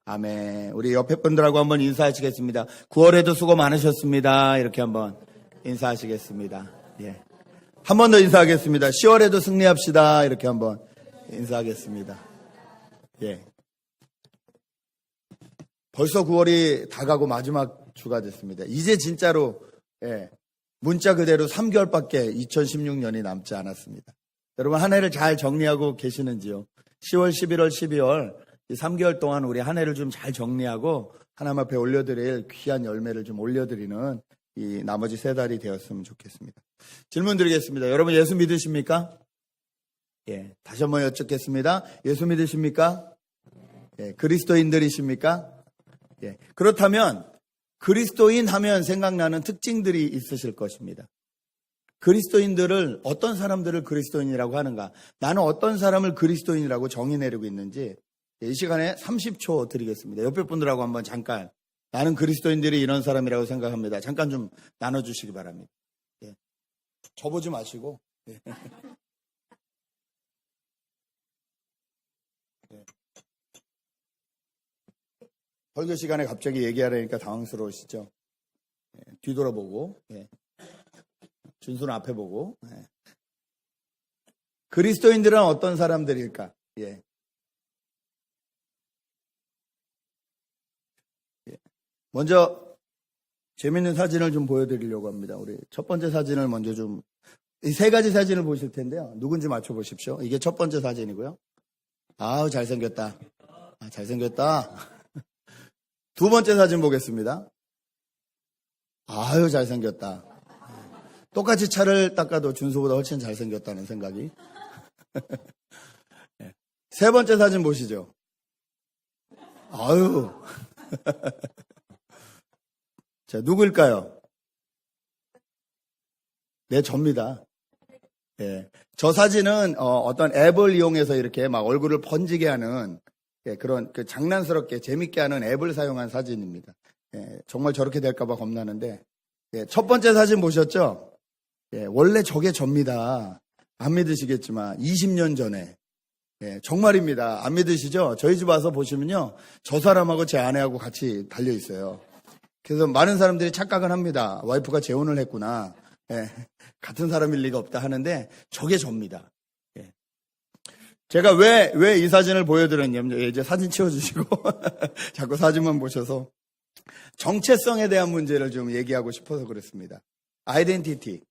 아멘. 우리 옆에 분들하고 한번 인사하시겠습니다. 9월에도 수고 많으셨습니다. 이렇게 한번 인사하시겠습니다. 예. 한 번 더 인사하겠습니다. 10월에도 승리합시다. 이렇게 한번 인사하겠습니다. 예. 벌써 9월이 다가고 마지막 주가 됐습니다. 이제 진짜로, 예. 문자 그대로 3개월밖에 2016년이 남지 않았습니다. 여러분 한 해를 잘 정리하고 계시는지요? 10월, 11월, 12월 이 3개월 동안 우리 한 해를 좀 잘 정리하고 하나님 앞에 올려드릴 귀한 열매를 좀 올려드리는 이 나머지 3달이 되었으면 좋겠습니다. 질문 드리겠습니다. 여러분 예수 믿으십니까? 예, 다시 한번 여쭙겠습니다. 예수 믿으십니까? 예, 그리스도인들이십니까? 예, 그렇다면 그리스도인 하면 생각나는 특징들이 있으실 것입니다. 그리스도인들을 어떤 사람들을 그리스도인이라고 하는가? 나는 어떤 사람을 그리스도인이라고 정의 내리고 있는지 이 시간에 30초 드리겠습니다. 옆에 분들하고 한번 잠깐 나는 그리스도인들이 이런 사람이라고 생각합니다. 잠깐 좀 나눠주시기 바랍니다. 예. 저보지 마시고 예. 예. 설교 시간에 갑자기 얘기하려니까 당황스러우시죠? 예. 뒤돌아보고 예. 준수는 앞에 보고 예. 그리스도인들은 어떤 사람들일까? 예. 먼저 재밌는 사진을 좀 보여드리려고 합니다. 우리 첫 번째 사진을 먼저 좀 이 3가지 사진을 보실 텐데요. 누군지 맞춰보십시오. 이게 첫 번째 사진이고요. 아우 잘생겼다. 아, 잘생겼다. 두 번째 사진 보겠습니다. 아유 잘생겼다. 똑같이 차를 닦아도 준수보다 훨씬 잘생겼다는 생각이. 세 번째 사진 보시죠. 아유. 자, 누구일까요? 네, 접니다. 예. 저 사진은, 어떤 앱을 이용해서 이렇게 막 얼굴을 번지게 하는, 예, 그런, 장난스럽게 재밌게 하는 앱을 사용한 사진입니다. 예, 정말 저렇게 될까봐 겁나는데, 예, 첫 번째 사진 보셨죠? 예, 원래 저게 접니다. 안 믿으시겠지만, 20년 전에. 예, 정말입니다. 안 믿으시죠? 저희 집 와서 보시면요. 저 사람하고 제 아내하고 같이 달려있어요. 그래서 많은 사람들이 착각을 합니다. 와이프가 재혼을 했구나. 예, 같은 사람일 리가 없다 하는데 저게 접니다. 예. 제가 왜 이 사진을 보여드렸냐면 이제 사진 치워주시고 자꾸 사진만 보셔서 정체성에 대한 문제를 좀 얘기하고 싶어서 그렇습니다. 아이덴티티.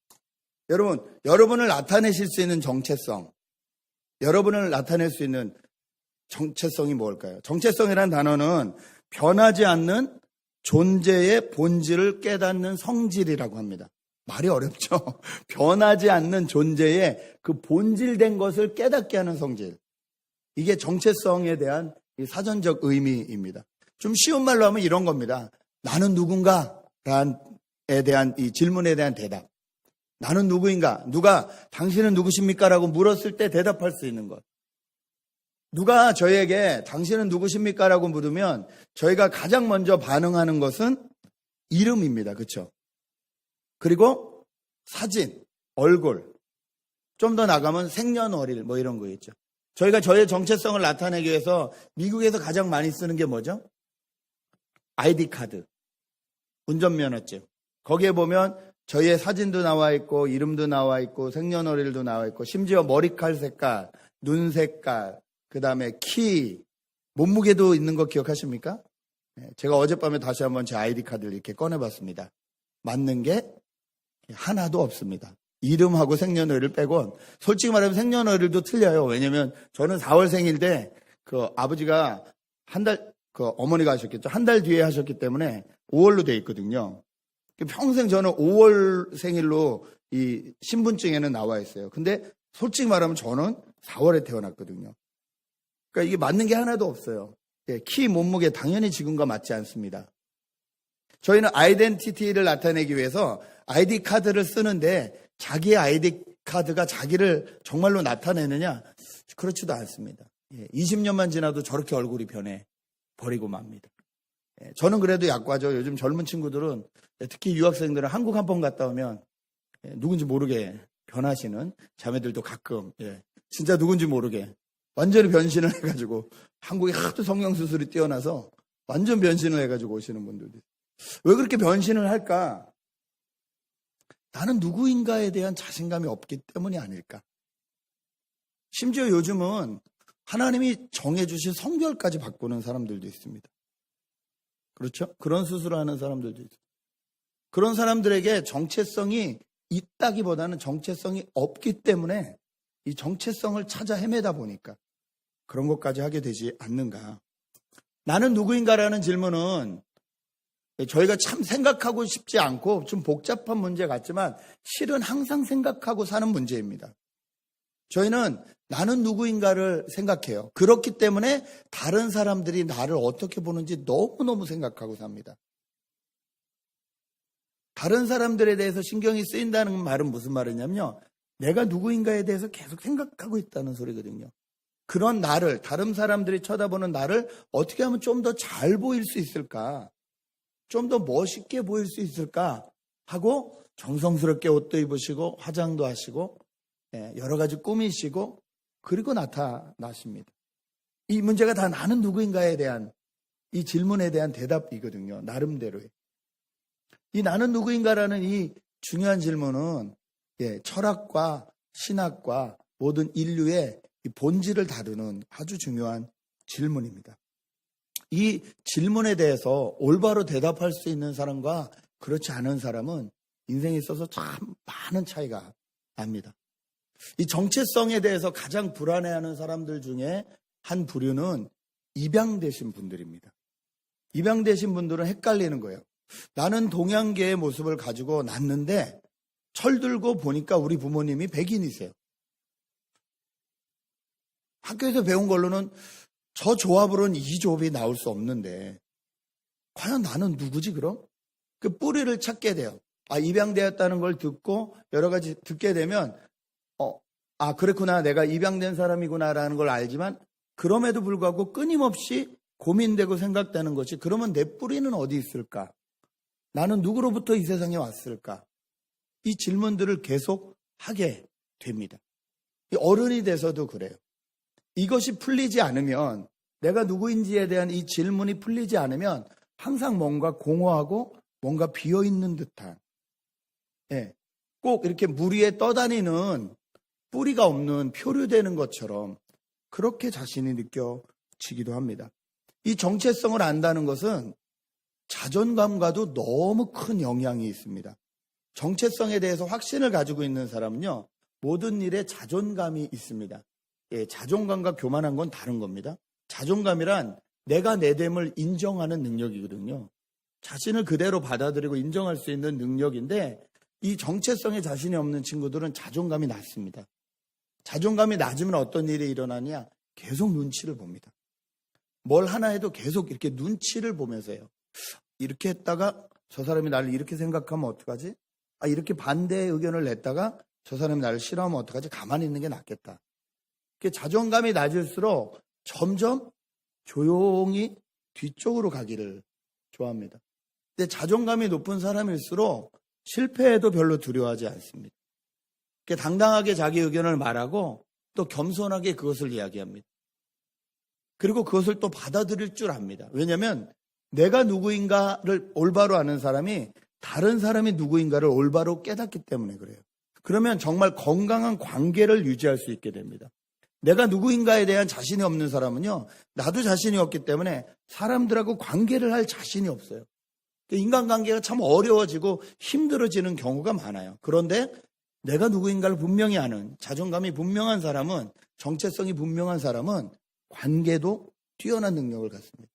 여러분을 나타내실 수 있는 정체성. 여러분을 나타낼 수 있는 정체성이 뭘까요? 정체성이라는 단어는 변하지 않는 존재의 본질을 깨닫는 성질이라고 합니다. 말이 어렵죠? 변하지 않는 존재의 그 본질된 것을 깨닫게 하는 성질. 이게 정체성에 대한 이 사전적 의미입니다. 좀 쉬운 말로 하면 이런 겁니다. 나는 누군가에 대한 이 질문에 대한 대답. 나는 누구인가? 누가 당신은 누구십니까? 라고 물었을 때 대답할 수 있는 것. 누가 저에게 당신은 누구십니까? 라고 물으면 저희가 가장 먼저 반응하는 것은 이름입니다. 그렇죠? 그리고 사진, 얼굴, 좀 더 나가면 생년월일 뭐 이런 거 있죠. 저희가 저의 정체성을 나타내기 위해서 미국에서 가장 많이 쓰는 게 뭐죠? 아이디 카드, 운전면허증. 거기에 보면 저희의 사진도 나와 있고 이름도 나와 있고 생년월일도 나와 있고 심지어 머리칼 색깔, 눈 색깔, 그 다음에 키, 몸무게도 있는 거 기억하십니까? 제가 어젯밤에 다시 한번 제 아이디 카드를 이렇게 꺼내봤습니다. 맞는 게 하나도 없습니다. 이름하고 생년월일 빼곤 솔직히 말하면 생년월일도 틀려요. 왜냐면 저는 4월 생일인데 그 아버지가 어머니가 하셨겠죠. 한 달 뒤에 하셨기 때문에 5월로 돼 있거든요. 평생 저는 5월 생일로 이 신분증에는 나와 있어요. 근데 솔직히 말하면 저는 4월에 태어났거든요. 그러니까 이게 맞는 게 하나도 없어요. 예, 키, 몸무게 당연히 지금과 맞지 않습니다. 저희는 아이덴티티를 나타내기 위해서 아이디 카드를 쓰는데 자기의 아이디 카드가 자기를 정말로 나타내느냐? 그렇지도 않습니다. 예, 20년만 지나도 저렇게 얼굴이 변해 버리고 맙니다. 예, 저는 그래도 약과죠. 요즘 젊은 친구들은 특히 유학생들은 한국 한 번 갔다 오면 누군지 모르게 변하시는 자매들도 가끔 진짜 누군지 모르게 완전히 변신을 해가지고 한국에 하도 성형수술이 뛰어나서 완전 변신을 해가지고 오시는 분들도 있어요. 왜 그렇게 변신을 할까? 나는 누구인가에 대한 자신감이 없기 때문이 아닐까? 심지어 요즘은 하나님이 정해주신 성별까지 바꾸는 사람들도 있습니다. 그렇죠? 그런 수술을 하는 사람들도 있어요. 그런 사람들에게 정체성이 있다기보다는 정체성이 없기 때문에 이 정체성을 찾아 헤매다 보니까 그런 것까지 하게 되지 않는가. 나는 누구인가라는 질문은 저희가 참 생각하고 싶지 않고 좀 복잡한 문제 같지만 실은 항상 생각하고 사는 문제입니다. 저희는 나는 누구인가를 생각해요. 그렇기 때문에 다른 사람들이 나를 어떻게 보는지 너무너무 생각하고 삽니다. 다른 사람들에 대해서 신경이 쓰인다는 말은 무슨 말이냐면요. 내가 누구인가에 대해서 계속 생각하고 있다는 소리거든요. 그런 나를, 다른 사람들이 쳐다보는 나를 어떻게 하면 좀 더 잘 보일 수 있을까? 좀 더 멋있게 보일 수 있을까? 하고 정성스럽게 옷도 입으시고 화장도 하시고 여러 가지 꾸미시고 그리고 나타나십니다. 이 문제가 다 나는 누구인가에 대한 이 질문에 대한 대답이거든요. 나름대로의. 이 나는 누구인가라는 이 중요한 질문은 철학과 신학과 모든 인류의 이 본질을 다루는 아주 중요한 질문입니다. 이 질문에 대해서 올바로 대답할 수 있는 사람과 그렇지 않은 사람은 인생에 있어서 참 많은 차이가 납니다. 이 정체성에 대해서 가장 불안해하는 사람들 중에 한 부류는 입양되신 분들입니다. 입양되신 분들은 헷갈리는 거예요. 나는 동양계의 모습을 가지고 났는데 철들고 보니까 우리 부모님이 백인이세요. 학교에서 배운 걸로는 저 조합으로는 이 조합이 나올 수 없는데 과연 나는 누구지 그럼? 그 뿌리를 찾게 돼요. 입양되었다는 걸 듣고 여러 가지 듣게 되면 그렇구나 내가 입양된 사람이구나라는 걸 알지만 그럼에도 불구하고 끊임없이 고민되고 생각되는 것이 그러면 내 뿌리는 어디 있을까? 나는 누구로부터 이 세상에 왔을까? 이 질문들을 계속 하게 됩니다. 어른이 돼서도 그래요. 이것이 풀리지 않으면 내가 누구인지에 대한 이 질문이 풀리지 않으면 항상 뭔가 공허하고 뭔가 비어있는 듯한 꼭 이렇게 물 위에 떠다니는 뿌리가 없는 표류되는 것처럼 그렇게 자신이 느껴지기도 합니다. 이 정체성을 안다는 것은 자존감과도 너무 큰 영향이 있습니다. 정체성에 대해서 확신을 가지고 있는 사람은요, 모든 일에 자존감이 있습니다. 자존감과 교만한 건 다른 겁니다. 자존감이란 내가 내 됨을 인정하는 능력이거든요. 자신을 그대로 받아들이고 인정할 수 있는 능력인데 이 정체성에 자신이 없는 친구들은 자존감이 낮습니다. 자존감이 낮으면 어떤 일이 일어나냐? 계속 눈치를 봅니다. 뭘 하나 해도 계속 이렇게 눈치를 보면서 해요. 이렇게 했다가 저 사람이 나를 이렇게 생각하면 어떡하지? 이렇게 반대의 의견을 냈다가 저 사람이 나를 싫어하면 어떡하지? 가만히 있는 게 낫겠다. 자존감이 낮을수록 점점 조용히 뒤쪽으로 가기를 좋아합니다. 근데 자존감이 높은 사람일수록 실패해도 별로 두려워하지 않습니다. 당당하게 자기 의견을 말하고 또 겸손하게 그것을 이야기합니다. 그리고 그것을 또 받아들일 줄 압니다. 왜냐하면 내가 누구인가를 올바로 아는 사람이 다른 사람이 누구인가를 올바로 깨닫기 때문에 그래요. 그러면 정말 건강한 관계를 유지할 수 있게 됩니다. 내가 누구인가에 대한 자신이 없는 사람은요, 나도 자신이 없기 때문에 사람들하고 관계를 할 자신이 없어요. 인간관계가 참 어려워지고 힘들어지는 경우가 많아요. 그런데 내가 누구인가를 분명히 아는, 자존감이 분명한 사람은, 정체성이 분명한 사람은 관계도 뛰어난 능력을 갖습니다.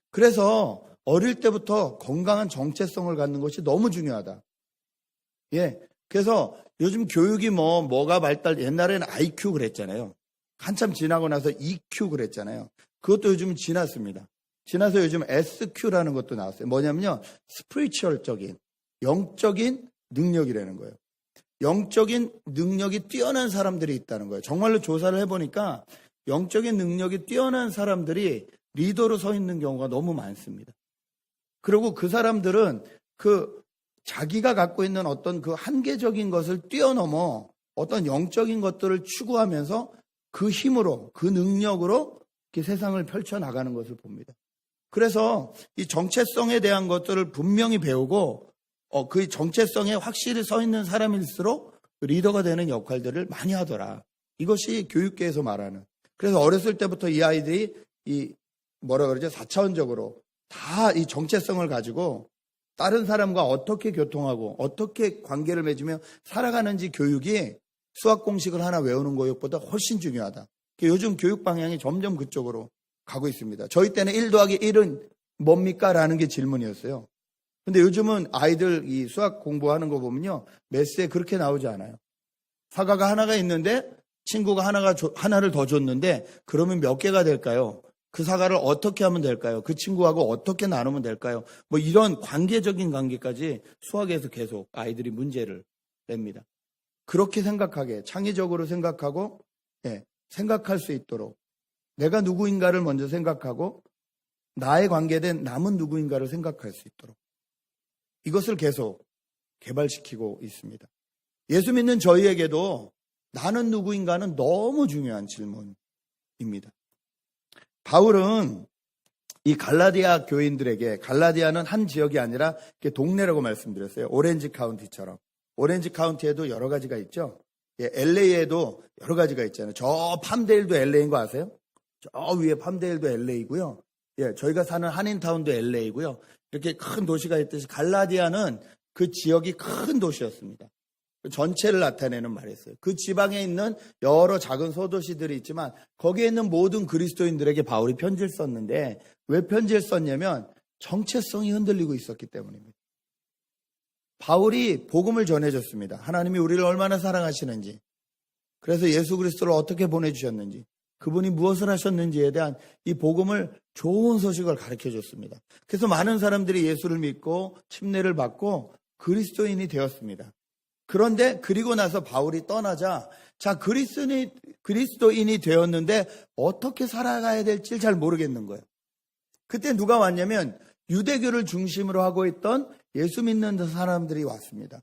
그래서 어릴 때부터 건강한 정체성을 갖는 것이 너무 중요하다. 그래서 요즘 교육이 뭐가 옛날에는 IQ 그랬잖아요. 한참 지나고 나서 EQ 그랬잖아요. 그것도 요즘은 지났습니다. 지나서 요즘 SQ라는 것도 나왔어요. 뭐냐면요, 스피리추얼적인, 영적인 능력이라는 거예요. 영적인 능력이 뛰어난 사람들이 있다는 거예요. 정말로 조사를 해보니까 영적인 능력이 뛰어난 사람들이 리더로 서 있는 경우가 너무 많습니다. 그리고 그 사람들은 자기가 갖고 있는 어떤 그 한계적인 것을 뛰어넘어 어떤 영적인 것들을 추구하면서 그 힘으로, 그 능력으로 이렇게 세상을 펼쳐나가는 것을 봅니다. 그래서 이 정체성에 대한 것들을 분명히 배우고 그 정체성에 확실히 서 있는 사람일수록 리더가 되는 역할들을 많이 하더라. 이것이 교육계에서 말하는. 그래서 어렸을 때부터 이 아이들이 뭐라 그러죠? 4차원적으로 다 이 정체성을 가지고 다른 사람과 어떻게 교통하고 어떻게 관계를 맺으며 살아가는지 교육이 수학 공식을 하나 외우는 교육보다 훨씬 중요하다. 요즘 교육 방향이 점점 그쪽으로 가고 있습니다. 저희 때는 1 더하기 1은 뭡니까? 라는 게 질문이었어요. 근데 요즘은 아이들 이 수학 공부하는 거 보면요. 메스에 그렇게 나오지 않아요. 사과가 하나가 있는데 친구가 하나를 더 줬는데 그러면 몇 개가 될까요? 그 사과를 어떻게 하면 될까요? 그 친구하고 어떻게 나누면 될까요? 뭐 이런 관계적인 관계까지 수학에서 계속 아이들이 문제를 냅니다. 그렇게 생각하게, 창의적으로 생각하고, 생각할 수 있도록 내가 누구인가를 먼저 생각하고 나에 관계된 남은 누구인가를 생각할 수 있도록 이것을 계속 개발시키고 있습니다. 예수 믿는 저희에게도 나는 누구인가는 너무 중요한 질문입니다. 바울은 이 갈라디아 교인들에게, 갈라디아는 한 지역이 아니라 동네라고 말씀드렸어요. 오렌지 카운티처럼. 오렌지 카운티에도 여러 가지가 있죠. LA에도 여러 가지가 있잖아요. 저 팜데일도 LA인 거 아세요? 저 위에 팜데일도 LA이고요. 저희가 사는 한인타운도 LA이고요. 이렇게 큰 도시가 있듯이 갈라디아는 그 지역이 큰 도시였습니다. 전체를 나타내는 말이었어요. 그 지방에 있는 여러 작은 소도시들이 있지만 거기에 있는 모든 그리스도인들에게 바울이 편지를 썼는데 왜 편지를 썼냐면 정체성이 흔들리고 있었기 때문입니다. 바울이 복음을 전해줬습니다. 하나님이 우리를 얼마나 사랑하시는지, 그래서 예수 그리스도를 어떻게 보내주셨는지, 그분이 무엇을 하셨는지에 대한 이 복음을 좋은 소식을 가르쳐줬습니다. 그래서 많은 사람들이 예수를 믿고 침례를 받고 그리스도인이 되었습니다. 그런데 그리고 나서 바울이 떠나자 그리스도인이 되었는데 어떻게 살아가야 될지 잘 모르겠는 거예요. 그때 누가 왔냐면 유대교를 중심으로 하고 있던 예수 믿는 사람들이 왔습니다.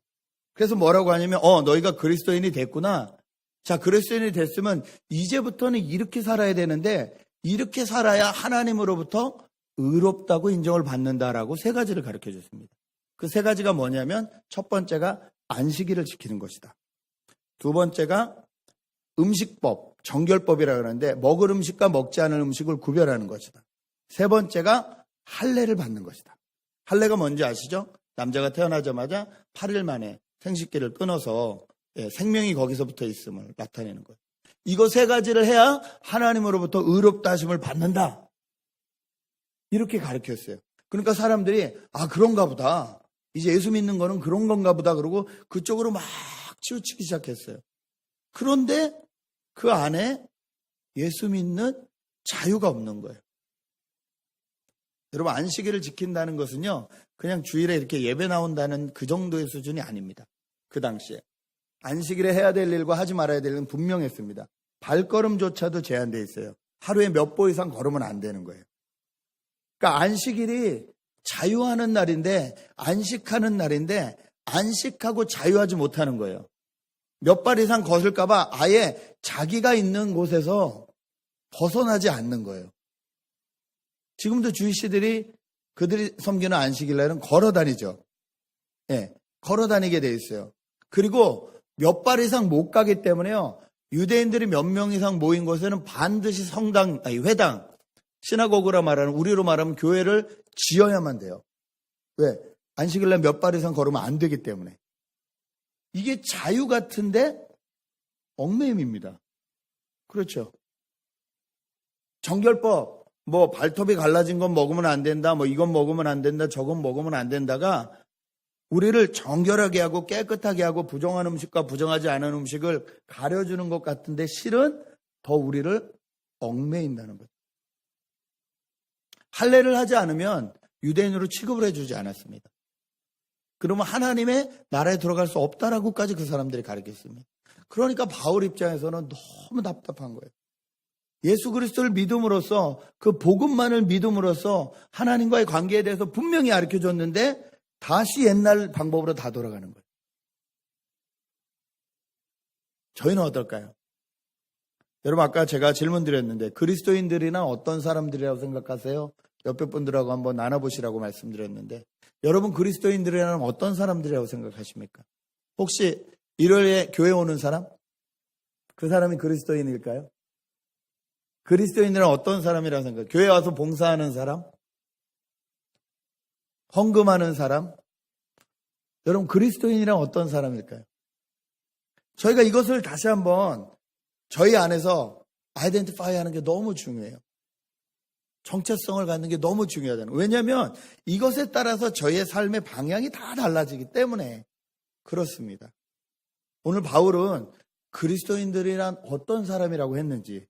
그래서 뭐라고 하냐면 너희가 그리스도인이 됐구나. 자, 그리스도인이 됐으면 이제부터는 이렇게 살아야 되는데 이렇게 살아야 하나님으로부터 의롭다고 인정을 받는다라고 세 가지를 가르쳐 줬습니다. 그 세 가지가 뭐냐면 첫 번째가 안식일을 지키는 것이다. 두 번째가 음식법, 정결법이라 그러는데 먹을 음식과 먹지 않을 음식을 구별하는 것이다. 세 번째가 할례를 받는 것이다. 할례가 뭔지 아시죠? 남자가 태어나자마자 8일 만에 생식기를 끊어서 생명이 거기서부터 있음을 나타내는 거예요. 이거 세 가지를 해야 하나님으로부터 의롭다 하심을 받는다. 이렇게 가르쳤어요. 그러니까 사람들이 그런가 보다. 이제 예수 믿는 거는 그런 건가 보다 그러고 그쪽으로 막 치우치기 시작했어요. 그런데 그 안에 예수 믿는 자유가 없는 거예요. 여러분, 안식일을 지킨다는 것은요, 그냥 주일에 이렇게 예배 나온다는 그 정도의 수준이 아닙니다. 그 당시에. 안식일에 해야 될 일과 하지 말아야 될 일은 분명했습니다. 발걸음조차도 제한되어 있어요. 하루에 몇 보 이상 걸으면 안 되는 거예요. 그러니까 안식일이 자유하는 날인데, 안식하는 날인데, 안식하고 자유하지 못하는 거예요. 몇 발 이상 걷을까봐 아예 자기가 있는 곳에서 벗어나지 않는 거예요. 지금도 주일시들이 그들이 섬기는 안식일날은 걸어 다니죠. 걸어 다니게 돼 있어요. 그리고 몇 발 이상 못 가기 때문에요. 유대인들이 몇 명 이상 모인 곳에는 반드시 회당, 시나고그라 말하는, 우리로 말하면 교회를 지어야만 돼요. 왜? 안식일날 몇 발 이상 걸으면 안 되기 때문에. 이게 자유 같은데 얽매임입니다. 그렇죠. 정결법, 발톱이 갈라진 건 먹으면 안 된다, 이건 먹으면 안 된다, 저건 먹으면 안 된다가 우리를 정결하게 하고 깨끗하게 하고 부정한 음식과 부정하지 않은 음식을 가려주는 것 같은데 실은 더 우리를 얽매인다는 거죠. 할례를 하지 않으면 유대인으로 취급을 해주지 않았습니다. 그러면 하나님의 나라에 들어갈 수 없다라고까지 그 사람들이 가르쳤습니다. 그러니까 바울 입장에서는 너무 답답한 거예요. 예수 그리스도를 믿음으로써, 그 복음만을 믿음으로써 하나님과의 관계에 대해서 분명히 가르쳐줬는데 다시 옛날 방법으로 다 돌아가는 거예요. 저희는 어떨까요? 여러분, 아까 제가 질문 드렸는데 그리스도인들이나 어떤 사람들이라고 생각하세요? 옆에 분들하고 한번 나눠보시라고 말씀드렸는데, 여러분 그리스도인들이라는 어떤 사람들이라고 생각하십니까? 혹시 일요일에 교회 오는 사람? 그 사람이 그리스도인일까요? 그리스도인들은 어떤 사람이라고 생각해요? 교회 와서 봉사하는 사람? 헌금하는 사람? 여러분 그리스도인이란 어떤 사람일까요? 저희가 이것을 다시 한번 저희 안에서 아이덴티파이 하는 게 너무 중요해요. 정체성을 갖는 게 너무 중요하잖아요. 왜냐하면 이것에 따라서 저희의 삶의 방향이 다 달라지기 때문에 그렇습니다. 오늘 바울은 그리스도인들이란 어떤 사람이라고 했는지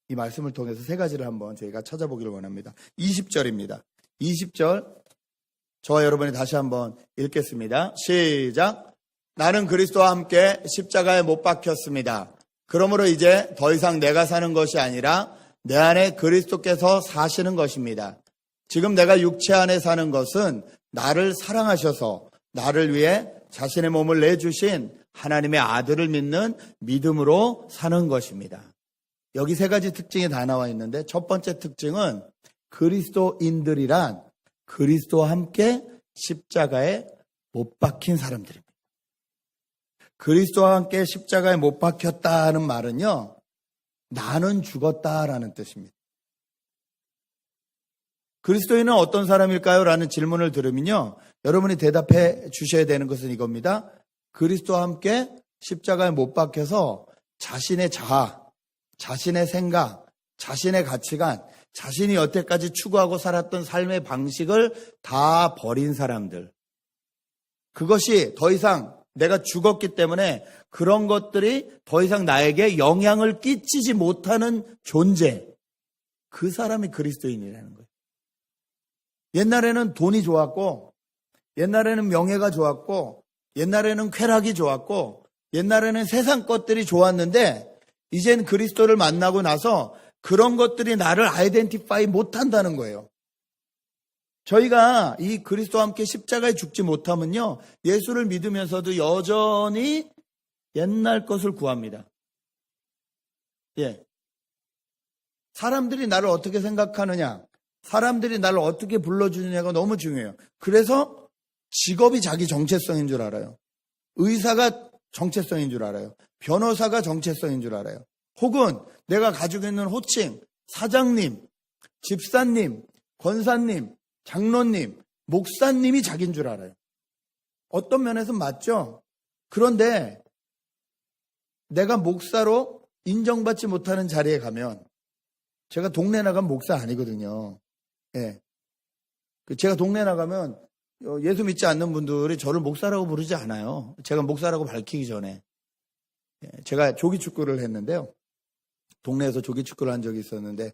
이 말씀을 통해서 세 가지를 한번 저희가 찾아보기를 원합니다. 20절입니다. 20절 저와 여러분이 다시 한번 읽겠습니다. 시작. 나는 그리스도와 함께 십자가에 못 박혔습니다. 그러므로 이제 더 이상 내가 사는 것이 아니라 내 안에 그리스도께서 사시는 것입니다. 지금 내가 육체 안에 사는 것은 나를 사랑하셔서 나를 위해 자신의 몸을 내주신 하나님의 아들을 믿는 믿음으로 사는 것입니다. 여기 세 가지 특징이 다 나와 있는데 첫 번째 특징은 그리스도인들이란 그리스도와 함께 십자가에 못 박힌 사람들입니다. 그리스도와 함께 십자가에 못 박혔다는 말은요, 나는 죽었다라는 뜻입니다. 그리스도인은 어떤 사람일까요? 라는 질문을 들으면요, 여러분이 대답해 주셔야 되는 것은 이겁니다. 그리스도와 함께 십자가에 못 박혀서 자신의 자아, 자신의 생각, 자신의 가치관, 자신이 여태까지 추구하고 살았던 삶의 방식을 다 버린 사람들. 그것이 더 이상 내가 죽었기 때문에 그런 것들이 더 이상 나에게 영향을 끼치지 못하는 존재. 그 사람이 그리스도인이라는 거예요. 옛날에는 돈이 좋았고, 옛날에는 명예가 좋았고, 옛날에는 쾌락이 좋았고, 옛날에는 세상 것들이 좋았는데, 이젠 그리스도를 만나고 나서 그런 것들이 나를 아이덴티파이 못한다는 거예요. 저희가 이 그리스도와 함께 십자가에 죽지 못하면요, 예수를 믿으면서도 여전히 옛날 것을 구합니다. 예. 사람들이 나를 어떻게 생각하느냐, 사람들이 나를 어떻게 불러주느냐가 너무 중요해요. 그래서 직업이 자기 정체성인 줄 알아요. 의사가 정체성인 줄 알아요. 변호사가 정체성인 줄 알아요. 혹은 내가 가지고 있는 호칭, 사장님, 집사님, 권사님, 장로님, 목사님이 자기인 줄 알아요. 어떤 면에서 맞죠? 그런데 내가 목사로 인정받지 못하는 자리에 가면, 제가 동네 나가면 목사 아니거든요. 예. 제가 동네 나가면 예수 믿지 않는 분들이 저를 목사라고 부르지 않아요. 제가 목사라고 밝히기 전에. 제가 조기축구를 했는데요. 동네에서 조기축구를 한 적이 있었는데,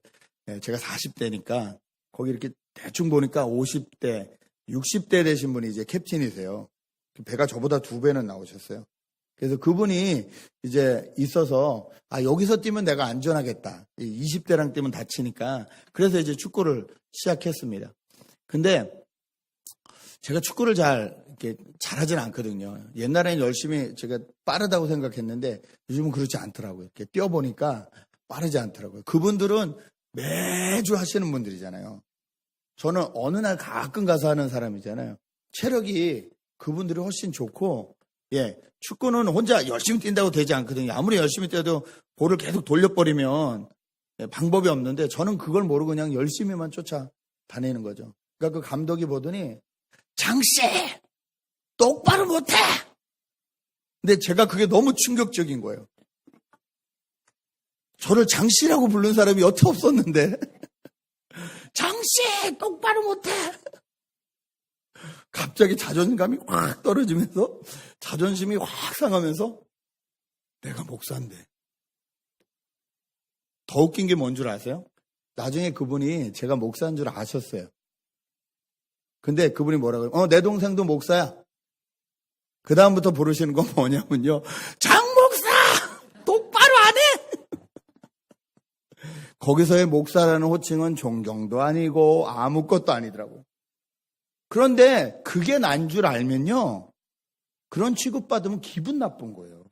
제가 40대니까 거기 이렇게 대충 보니까 50대, 60대 되신 분이 이제 캡틴이세요. 배가 저보다 2배는 나오셨어요. 그래서 그분이 이제 있어서, 여기서 뛰면 내가 안전하겠다. 20대랑 뛰면 다치니까. 그래서 이제 축구를 시작했습니다. 근데 제가 축구를 이렇게 잘하진 않거든요. 옛날에는 열심히 제가 빠르다고 생각했는데 요즘은 그렇지 않더라고요. 이렇게 뛰어보니까 빠르지 않더라고요. 그분들은 매주 하시는 분들이잖아요. 저는 어느 날 가끔 가서 하는 사람이잖아요. 체력이 그분들이 훨씬 좋고, 예, 축구는 혼자 열심히 뛴다고 되지 않거든요. 아무리 열심히 뛰어도 볼을 계속 돌려버리면 방법이 없는데, 저는 그걸 모르고 그냥 열심히만 쫓아다니는 거죠. 그러니까 그 감독이 보더니, 장씨! 똑바로 못해! 근데 제가 그게 너무 충격적인 거예요. 저를 장씨라고 부른 사람이 여태 없었는데, 장씨! 똑바로 못해! 갑자기 자존감이 확 떨어지면서, 자존심이 확 상하면서, 내가 목사인데. 더 웃긴 게 뭔 줄 아세요? 나중에 그분이 제가 목사인 줄 아셨어요. 근데 그분이 뭐라고 해요? 내 동생도 목사야. 그 다음부터 부르시는 건 뭐냐면요, 장 목사! 똑바로 안 해! 거기서의 목사라는 호칭은 존경도 아니고 아무것도 아니더라고요. 그런데 그게 난 줄 알면요, 그런 취급받으면 기분 나쁜 거예요.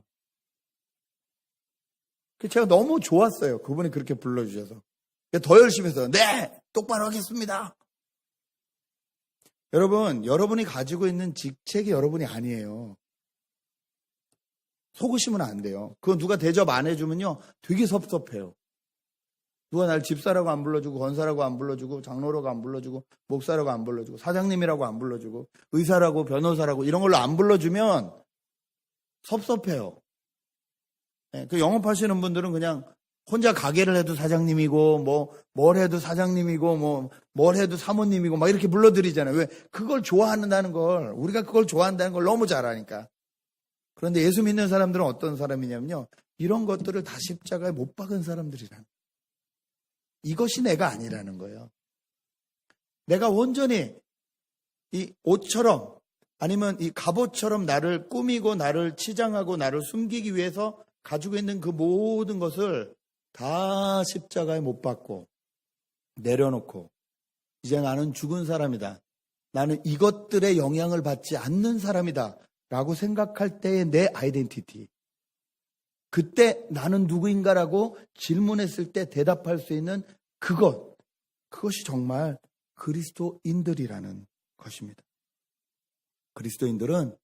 제가 너무 좋았어요. 그분이 그렇게 불러주셔서. 더 열심히 해서 네, 똑바로 하겠습니다. 여러분, 여러분이 가지고 있는 직책이 여러분이 아니에요. 속으시면 안 돼요. 그거 누가 대접 안 해주면요, 되게 섭섭해요. 누가 날 집사라고 안 불러주고, 권사라고 안 불러주고, 장로라고 안 불러주고, 목사라고 안 불러주고, 사장님이라고 안 불러주고, 의사라고, 변호사라고 이런 걸로 안 불러주면 섭섭해요. 네, 그 영업하시는 분들은 그냥 혼자 가게를 해도 사장님이고, 뭘 해도 사장님이고, 뭘 해도 사모님이고, 막 이렇게 불러드리잖아요. 왜? 그걸 좋아한다는 걸, 우리가 그걸 좋아한다는 걸 너무 잘 아니까. 그런데 예수 믿는 사람들은 어떤 사람이냐면요, 이런 것들을 다 십자가에 못 박은 사람들이라는 거예요. 이것이 내가 아니라는 거예요. 내가 온전히 이 옷처럼 아니면 이 갑옷처럼 나를 꾸미고 나를 치장하고 나를 숨기기 위해서 가지고 있는 그 모든 것을 다 십자가에 못 박고 내려놓고 이제 나는 죽은 사람이다. 나는 이것들의 영향을 받지 않는 사람이다. 라고 생각할 때의 내 아이덴티티. 그때 나는 누구인가라고 질문했을 때 대답할 수 있는 그것이 정말 그리스도인들이라는 것입니다. 그리스도인들은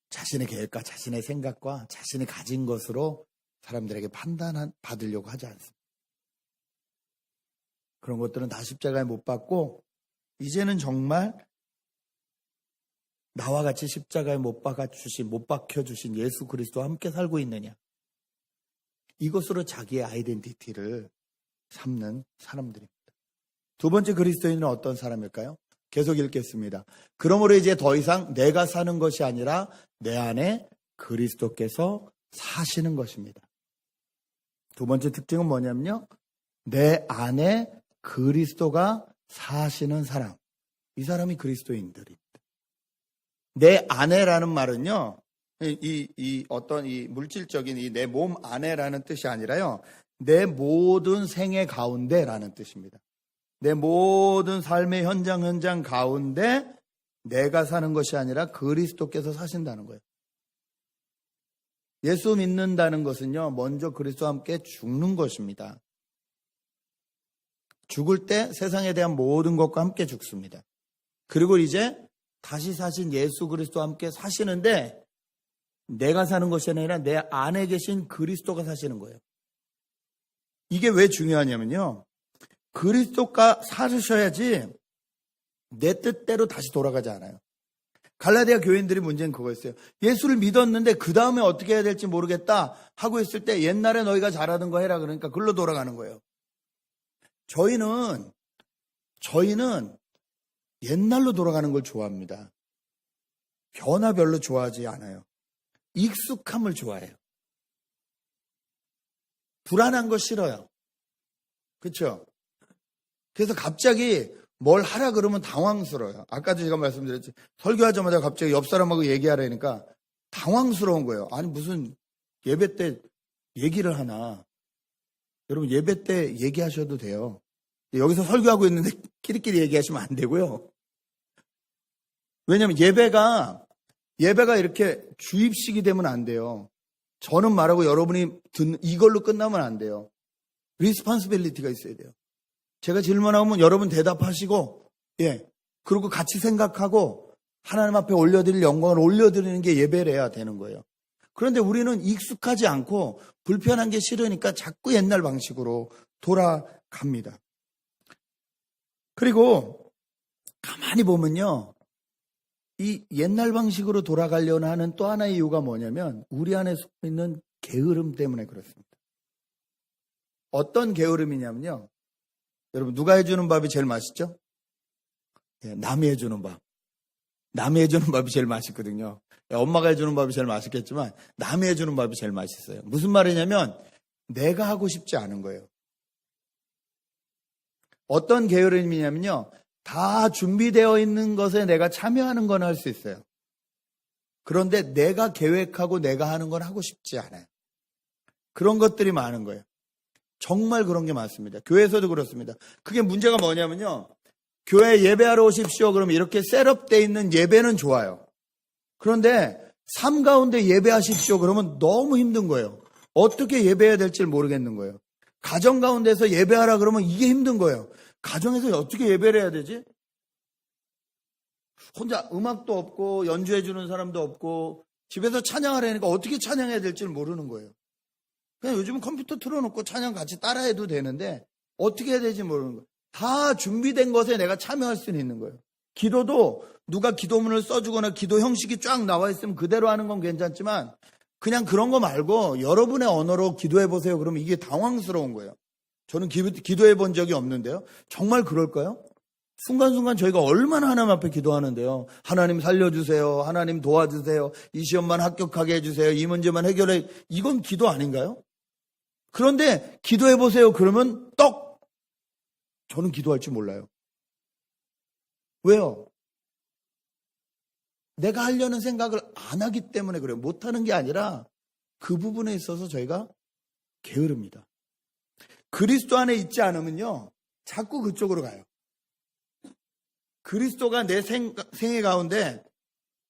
자신의 계획과 자신의 생각과 자신이 가진 것으로 사람들에게 받으려고 하지 않습니다. 그런 것들은 다 십자가에 못 박고 이제는 정말 나와 같이 십자가에 못 박혀주신 예수 그리스도와 함께 살고 있느냐. 이것으로 자기의 아이덴티티를 삼는 사람들입니다. 두 번째 그리스도인은 어떤 사람일까요? 계속 읽겠습니다. 그러므로 이제 더 이상 내가 사는 것이 아니라 내 안에 그리스도께서 사시는 것입니다. 두 번째 특징은 뭐냐면요. 내 안에 그리스도가 사시는 사람. 이 사람이 그리스도인들입니다. 내 안에라는 말은요. 어떤 이 물질적인 이 내 몸 안에라는 뜻이 아니라요. 내 모든 생애 가운데라는 뜻입니다. 내 모든 삶의 현장 가운데 내가 사는 것이 아니라 그리스도께서 사신다는 거예요. 예수 믿는다는 것은요. 먼저 그리스도와 함께 죽는 것입니다. 죽을 때 세상에 대한 모든 것과 함께 죽습니다. 그리고 이제 다시 사신 예수 그리스도와 함께 사시는데 내가 사는 것이 아니라 내 안에 계신 그리스도가 사시는 거예요. 이게 왜 중요하냐면요. 그리스도가 사셔야지 내 뜻대로 다시 돌아가지 않아요. 갈라디아 교인들이 문제는 그거였어요. 예수를 믿었는데 그 다음에 어떻게 해야 될지 모르겠다 하고 있을 때 옛날에 너희가 잘하던 거 해라 그러니까 글로 돌아가는 거예요. 저희는 옛날로 돌아가는 걸 좋아합니다. 변화 별로 좋아하지 않아요. 익숙함을 좋아해요. 불안한 거 싫어요. 그렇죠? 그래서 갑자기 뭘 하라 그러면 당황스러워요. 아까도 제가 말씀드렸지. 설교하자마자 갑자기 옆 사람하고 얘기하라니까 당황스러운 거예요. 아니 무슨 예배 때 얘기를 하나. 여러분 예배 때 얘기하셔도 돼요. 여기서 설교하고 있는데 끼리끼리 얘기하시면 안 되고요. 왜냐하면 예배가 이렇게 주입식이 되면 안 돼요. 저는 말하고 여러분이 듣는 이걸로 끝나면 안 돼요. 리스폰시빌리티가 있어야 돼요. 제가 질문하면 여러분 대답하시고 그리고 같이 생각하고 하나님 앞에 올려드릴 영광을 올려드리는 게 예배래야 되는 거예요. 그런데 우리는 익숙하지 않고 불편한 게 싫으니까 자꾸 옛날 방식으로 돌아갑니다. 그리고 가만히 보면요. 이 옛날 방식으로 돌아가려는 하는 또 하나의 이유가 뭐냐면 우리 안에 속해 있는 게으름 때문에 그렇습니다. 어떤 게으름이냐면요. 여러분 누가 해주는 밥이 제일 맛있죠? 남이 해주는 밥. 남이 해주는 밥이 제일 맛있거든요. 엄마가 해주는 밥이 제일 맛있겠지만 남이 해주는 밥이 제일 맛있어요. 무슨 말이냐면 내가 하고 싶지 않은 거예요. 어떤 게으름이냐면요. 다 준비되어 있는 것에 내가 참여하는 건 할 수 있어요. 그런데 내가 계획하고 내가 하는 건 하고 싶지 않아요. 그런 것들이 많은 거예요. 정말 그런 게 많습니다. 교회에서도 그렇습니다. 그게 문제가 뭐냐면요. 교회 예배하러 오십시오. 그러면 이렇게 셋업되어 있는 예배는 좋아요. 그런데 삶 가운데 예배하십시오. 그러면 너무 힘든 거예요. 어떻게 예배해야 될지 모르겠는 거예요. 가정 가운데서 예배하라 그러면 이게 힘든 거예요. 가정에서 어떻게 예배를 해야 되지? 혼자 음악도 없고 연주해 주는 사람도 없고 집에서 찬양하려니까 어떻게 찬양해야 될지 모르는 거예요. 그냥 요즘은 컴퓨터 틀어놓고 찬양 같이 따라해도 되는데 어떻게 해야 될지 모르는 거예요. 다 준비된 것에 내가 참여할 수는 있는 거예요. 기도도 누가 기도문을 써주거나 기도 형식이 쫙 나와 있으면 그대로 하는 건 괜찮지만 그냥 그런 거 말고 여러분의 언어로 기도해 보세요. 그러면 이게 당황스러운 거예요. 저는 기도해 본 적이 없는데요. 정말 그럴까요? 순간순간 저희가 얼마나 하나님 앞에 기도하는데요. 하나님 살려주세요. 하나님 도와주세요. 이 시험만 합격하게 해주세요. 이 문제만 해결해. 이건 기도 아닌가요? 그런데 기도해 보세요. 그러면 떡! 저는 기도할 줄 몰라요. 왜요? 내가 하려는 생각을 안 하기 때문에 그래요. 못하는 게 아니라 그 부분에 있어서 저희가 게으릅니다. 그리스도 안에 있지 않으면요. 자꾸 그쪽으로 가요. 그리스도가 내 생애 가운데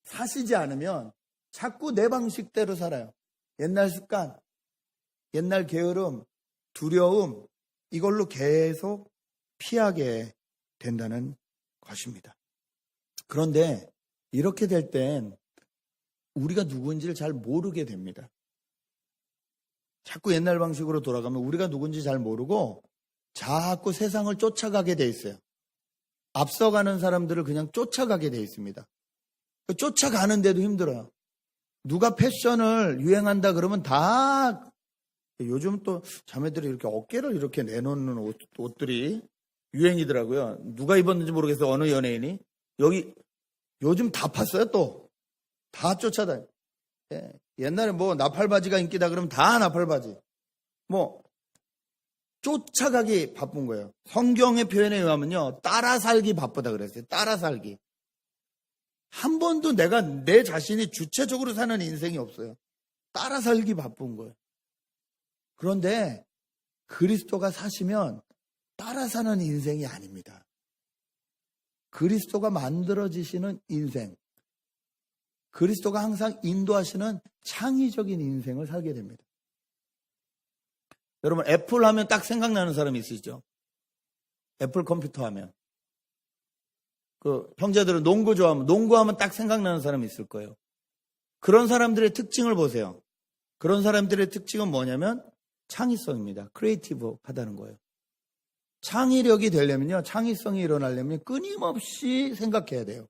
사시지 않으면 자꾸 내 방식대로 살아요. 옛날 습관, 옛날 게으름, 두려움 이걸로 계속 피하게 된다는 것입니다. 그런데 이렇게 될 땐 우리가 누군지를 잘 모르게 됩니다. 자꾸 옛날 방식으로 돌아가면 우리가 누군지 잘 모르고 자꾸 세상을 쫓아가게 돼 있어요. 앞서가는 사람들을 그냥 쫓아가게 돼 있습니다. 쫓아가는데도 힘들어요. 누가 패션을 유행한다 그러면 다 요즘 또 자매들이 이렇게 어깨를 이렇게 내놓는 옷들이 유행이더라고요. 누가 입었는지 모르겠어요. 어느 연예인이. 여기 요즘 다 팠어요 또. 다 쫓아다녀요. 예. 옛날에 뭐 나팔바지가 인기다 그러면 다 나팔바지. 뭐 쫓아가기 바쁜 거예요. 성경의 표현에 의하면요. 따라 살기 바쁘다 그랬어요. 따라 살기. 한 번도 내가 내 자신이 주체적으로 사는 인생이 없어요. 따라 살기 바쁜 거예요. 그런데 그리스도가 사시면 따라 사는 인생이 아닙니다. 그리스도가 만들어지시는 인생. 그리스도가 항상 인도하시는 창의적인 인생을 살게 됩니다. 여러분 애플 하면 딱 생각나는 사람이 있으시죠? 애플 컴퓨터 하면. 그 형제들은 농구 좋아하면 농구하면 딱 생각나는 사람이 있을 거예요. 그런 사람들의 특징을 보세요. 그런 사람들의 특징은 뭐냐면 창의성입니다. 크리에이티브 하다는 거예요. 창의력이 되려면요. 창의성이 일어나려면 끊임없이 생각해야 돼요.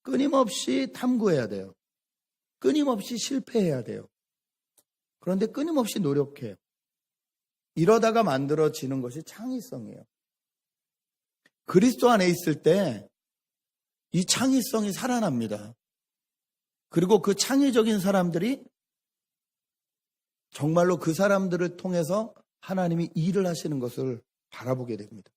끊임없이 탐구해야 돼요. 끊임없이 실패해야 돼요. 그런데 끊임없이 노력해요. 이러다가 만들어지는 것이 창의성이에요. 그리스도 안에 있을 때 이 창의성이 살아납니다. 그리고 그 창의적인 사람들이 정말로 그 사람들을 통해서 하나님이 일을 하시는 것을 바라보게 됩니다.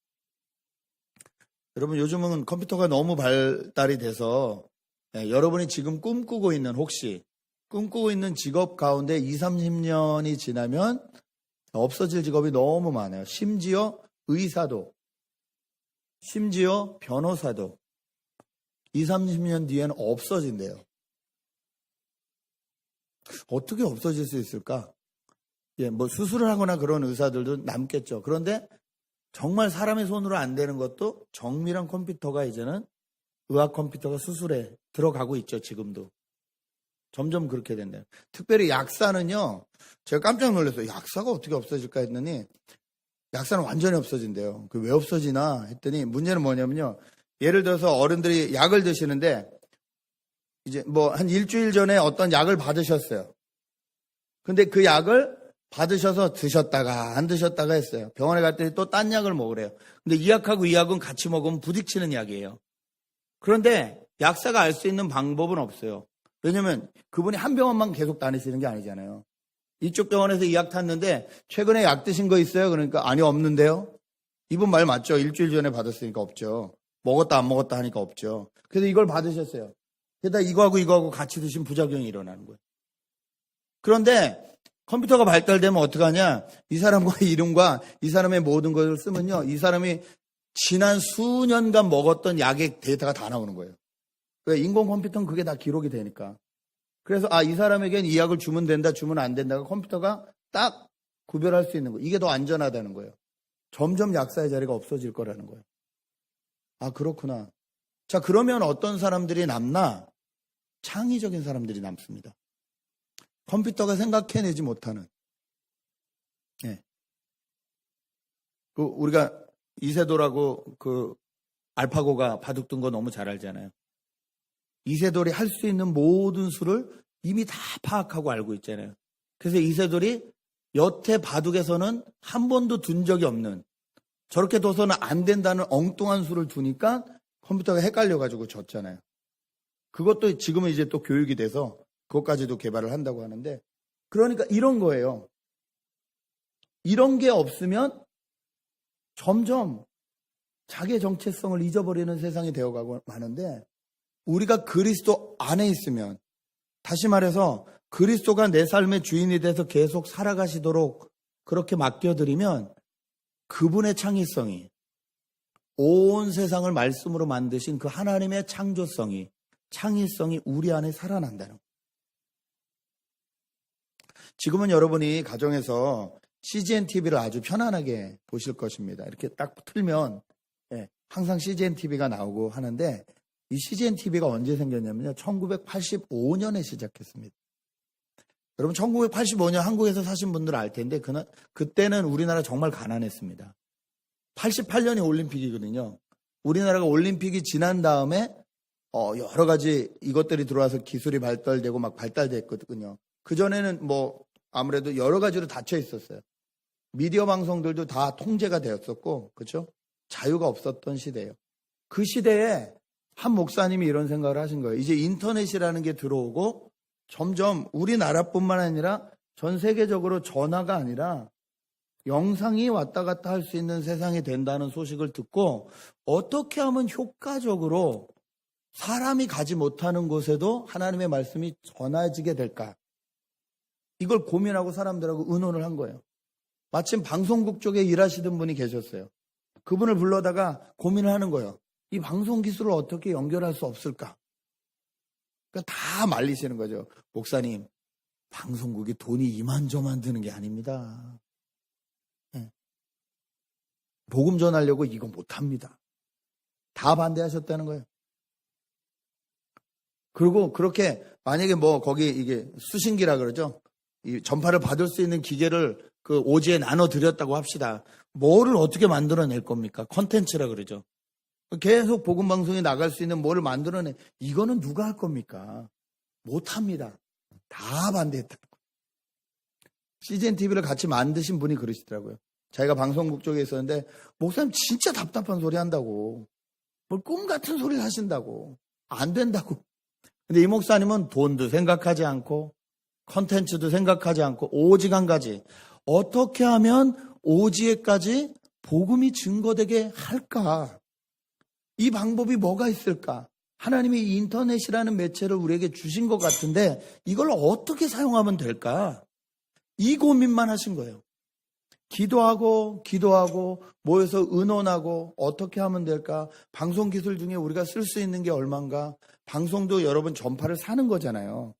여러분 요즘은 컴퓨터가 너무 발달이 돼서 여러분이 지금 꿈꾸고 있는 혹시 꿈꾸고 있는 직업 가운데 20, 30년이 지나면 없어질 직업이 너무 많아요. 심지어 의사도, 심지어 변호사도 20, 30년 뒤에는 없어진대요. 어떻게 없어질 수 있을까? 뭐 수술을 하거나 그런 의사들도 남겠죠. 그런데 정말 사람의 손으로 안 되는 것도 정밀한 컴퓨터가 이제는 의학 컴퓨터가 수술에 들어가고 있죠. 지금도. 점점 그렇게 된대요. 특별히 약사는요. 제가 깜짝 놀랐어요. 약사가 어떻게 없어질까 했더니 약사는 완전히 없어진대요. 왜 없어지나 했더니 문제는 뭐냐면요. 예를 들어서 어른들이 약을 드시는데 이제 뭐 한 일주일 전에 어떤 약을 받으셨어요. 근데 그 약을 받으셔서 드셨다가 안 드셨다가 했어요. 병원에 갔더니 또 딴 약을 먹으래요. 근데 이 약하고 이 약은 같이 먹으면 부딪히는 약이에요. 그런데 약사가 알 수 있는 방법은 없어요. 왜냐면 그분이 한 병원만 계속 다니시는 게 아니잖아요. 이쪽 병원에서 이 약 탔는데 최근에 약 드신 거 있어요? 그러니까 아니요 없는데요. 이분 말 맞죠? 일주일 전에 받았으니까 없죠. 먹었다 안 먹었다 하니까 없죠. 그래서 이걸 받으셨어요. 게다가 이거하고 같이 드신 부작용이 일어나는 거예요. 그런데 컴퓨터가 발달되면 어떡하냐? 이 사람과의 이름과 이 사람의 모든 것을 쓰면요. 이 사람이 지난 수년간 먹었던 약의 데이터가 다 나오는 거예요. 왜? 인공컴퓨터는 그게 다 기록이 되니까. 그래서 이 사람에겐 이 약을 주면 된다, 주면 안 된다가 컴퓨터가 딱 구별할 수 있는 거. 이게 더 안전하다는 거예요. 점점 약사의 자리가 없어질 거라는 거예요. 아, 그렇구나. 자, 그러면 어떤 사람들이 남나? 창의적인 사람들이 남습니다. 컴퓨터가 생각해내지 못하는. 예. 우리가 이세돌하고 알파고가 바둑 둔 거 너무 잘 알잖아요. 이세돌이 할 수 있는 모든 수를 이미 다 파악하고 알고 있잖아요. 그래서 이세돌이 여태 바둑에서는 한 번도 둔 적이 없는, 저렇게 둬서는 안 된다는 엉뚱한 수를 두니까 컴퓨터가 헷갈려가지고 졌잖아요. 그것도 지금은 이제 또 교육이 돼서 그것까지도 개발을 한다고 하는데, 그러니까 이런 거예요. 이런 게 없으면 점점 자기의 정체성을 잊어버리는 세상이 되어가고 마는데, 우리가 그리스도 안에 있으면, 다시 말해서 그리스도가 내 삶의 주인이 돼서 계속 살아가시도록 그렇게 맡겨드리면 그분의 창의성이, 온 세상을 말씀으로 만드신 그 하나님의 창조성이, 창의성이 우리 안에 살아난다는 거예요. 지금은 여러분이 가정에서 CGN TV를 아주 편안하게 보실 것입니다. 이렇게 딱 틀면 항상 CGN TV가 나오고 하는데, 이 CGN TV가 언제 생겼냐면요, 1985년에 시작했습니다. 여러분 1985년 한국에서 사신 분들은 알 텐데 그때는 우리나라 정말 가난했습니다. 88년이 올림픽이거든요. 우리나라가 올림픽이 지난 다음에 여러 가지 이것들이 들어와서 기술이 발달되고 막 발달됐거든요. 그전에는 뭐 아무래도 여러 가지로 닫혀 있었어요. 미디어 방송들도 다 통제가 되었었고, 그렇죠? 자유가 없었던 시대예요. 그 시대에 한 목사님이 이런 생각을 하신 거예요. 이제 인터넷이라는 게 들어오고 점점 우리나라뿐만 아니라 전 세계적으로 전화가 아니라 영상이 왔다 갔다 할 수 있는 세상이 된다는 소식을 듣고, 어떻게 하면 효과적으로 사람이 가지 못하는 곳에도 하나님의 말씀이 전해지게 될까? 이걸 고민하고 사람들하고 의논을 한 거예요. 마침 방송국 쪽에 일하시던 분이 계셨어요. 그분을 불러다가 고민을 하는 거예요. 이 방송 기술을 어떻게 연결할 수 없을까? 그러니까 다 말리시는 거죠. 목사님, 방송국이 돈이 이만저만 드는 게 아닙니다. 복음 전하려고 이거 못합니다. 다 반대하셨다는 거예요. 그리고 그렇게 만약에 뭐 거기 이게 수신기라 그러죠. 이 전파를 받을 수 있는 기계를 그 오지에 나눠 드렸다고 합시다. 뭐를 어떻게 만들어낼 겁니까? 컨텐츠라 그러죠. 계속 복음 방송에 나갈 수 있는 뭐를 만들어내. 이거는 누가 할 겁니까? 못합니다. 다 반대했다. CGN TV를 같이 만드신 분이 그러시더라고요. 자기가 방송국 쪽에 있었는데, 목사님 진짜 답답한 소리 한다고. 뭘 꿈 같은 소리를 하신다고. 안 된다고. 근데 이 목사님은 돈도 생각하지 않고 컨텐츠도 생각하지 않고 오직 한 가지, 어떻게 하면 오지에까지 복음이 증거되게 할까? 이 방법이 뭐가 있을까? 하나님이 이 인터넷이라는 매체를 우리에게 주신 것 같은데 이걸 어떻게 사용하면 될까? 이 고민만 하신 거예요. 기도하고 모여서 의논하고 어떻게 하면 될까? 방송 기술 중에 우리가 쓸 수 있는 게 얼마인가? 방송도 여러분 전파를 사는 거잖아요.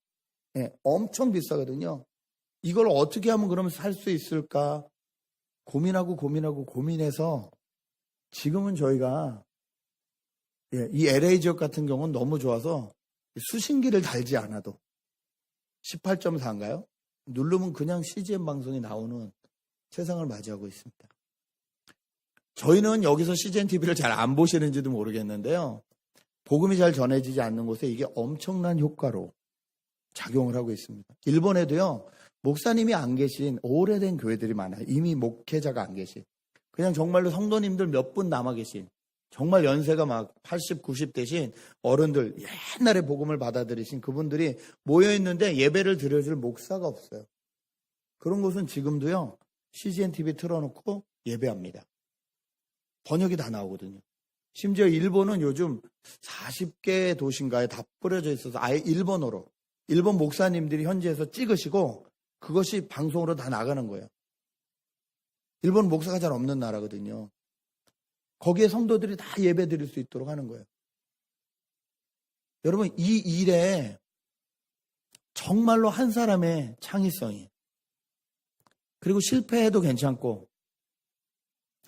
엄청 비싸거든요. 이걸 어떻게 하면 그러면 살 수 있을까? 고민해서 지금은 저희가 이 LA 지역 같은 경우는 너무 좋아서 수신기를 달지 않아도 18.4인가요? 누르면 그냥 CGN 방송이 나오는 세상을 맞이하고 있습니다. 저희는 여기서 CGN TV를 잘 안 보시는지도 모르겠는데요. 복음이 잘 전해지지 않는 곳에 이게 엄청난 효과로 작용을 하고 있습니다. 일본에도요, 목사님이 안 계신 오래된 교회들이 많아요. 이미 목회자가 안 계신. 그냥 정말로 성도님들 몇 분 남아 계신, 정말 연세가 막 80, 90 되신 어른들, 옛날에 복음을 받아들이신 그분들이 모여있는데 예배를 드려줄 목사가 없어요. 그런 곳은 지금도요, CGN TV 틀어놓고 예배합니다. 번역이 다 나오거든요. 심지어 일본은 요즘 40개 도시인가에 다 뿌려져 있어서 아예 일본어로, 일본 목사님들이 현지에서 찍으시고 그것이 방송으로 다 나가는 거예요. 일본 목사가 잘 없는 나라거든요. 거기에 성도들이 다 예배 드릴 수 있도록 하는 거예요. 여러분, 이 일에 정말로 한 사람의 창의성이, 그리고 실패해도 괜찮고,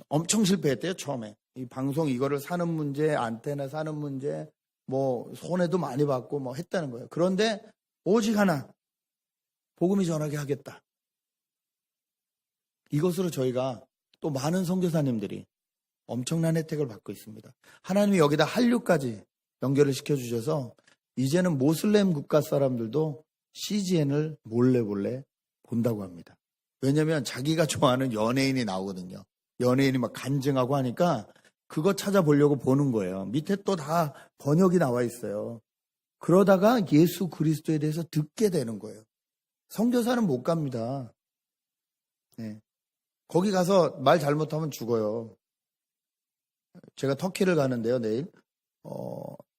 엄청 실패했대요, 처음에. 이 방송 이거를 사는 문제, 안테나 사는 문제, 뭐 손해도 많이 받고 뭐 했다는 거예요. 그런데 오직 하나, 복음이 전하게 하겠다. 이것으로 저희가 또 많은 선교사님들이 엄청난 혜택을 받고 있습니다. 하나님이 여기다 한류까지 연결을 시켜주셔서 이제는 모슬렘 국가 사람들도 CGN을 몰래 본다고 합니다. 왜냐하면 자기가 좋아하는 연예인이 나오거든요. 연예인이 막 간증하고 하니까 그거 찾아보려고 보는 거예요. 밑에 또 다 번역이 나와 있어요. 그러다가 예수 그리스도에 대해서 듣게 되는 거예요. 선교사는 못 갑니다. 네. 거기 가서 말 잘못하면 죽어요. 제가 터키를 가는데요, 내일.